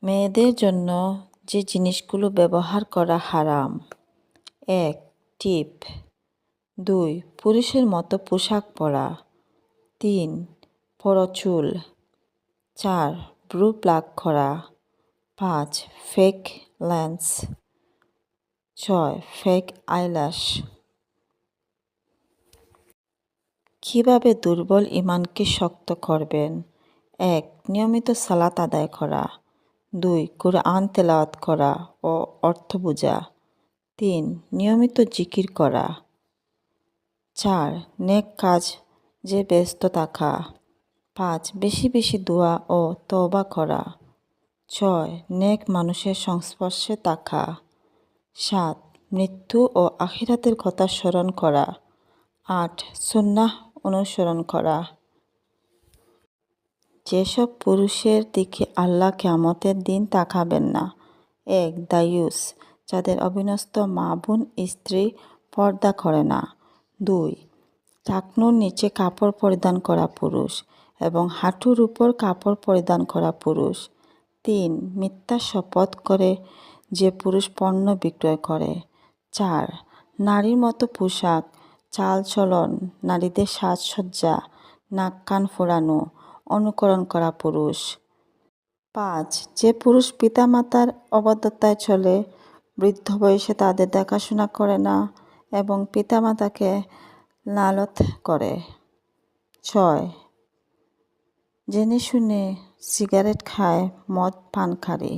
মেয়েদের জন্য যে জিনিসগুলো ব্যবহার করা হারাম: ১. টিপ। ২. পুরুষের মতো পোশাক পরা। ৩. পরচুল। ৪. ব্রু প্লাগ করা। ৫. Fake lens. ৬. Fake eyelash. কিভাবে দুর্বল ঈমানকে শক্ত করবেন? ১. নিয়মিত সালাত আদায় করা। ২. কুরআন তেলাওয়াত করা ও অর্থ বোঝা। ৩. নিয়মিত জিকির করা। ৪. নেক কাজে ব্যস্ত থাকা। ৫. বেশি বেশি দোয়া ও তওবা করা। ৬. নেক মানুষের সংস্পর্শে থাকা। ৭. মৃত্যু ও আখিরাতের কথা স্মরণ করা। ৮. সুন্নাহ অনুসরণ করা। যেসব পুরুষের দিকে আল্লাহ কিয়ামতের দিন তাকাবেন না: ১. দায়ুস, যাদের অবিন্যস্ত মা বোন স্ত্রী পর্দা করে না। ২. টাকনুর নিচে কাপড় পরিধান করা পুরুষ এবং হাঁটুর উপর কাপড় পরিধান করা পুরুষ। ৩. মিথ্যা শপথ করে যে পুরুষ পণ্য বিক্রয় করে। ৪. নারীর মতো পোশাক, চালচলন, নারীদের সাজসজ্জা, নাক কান ফোড়ানো অনুকরণ করা পুরুষ। ৫. যে পুরুষ পিতামাতার অবাধ্যতায় চলে, বৃদ্ধ বয়সে তাদের দেখাশোনা করে না এবং পিতামাতাকে লালত করে। ৬. জেনে শুনে সিগারেট খায় মদ পানকারী।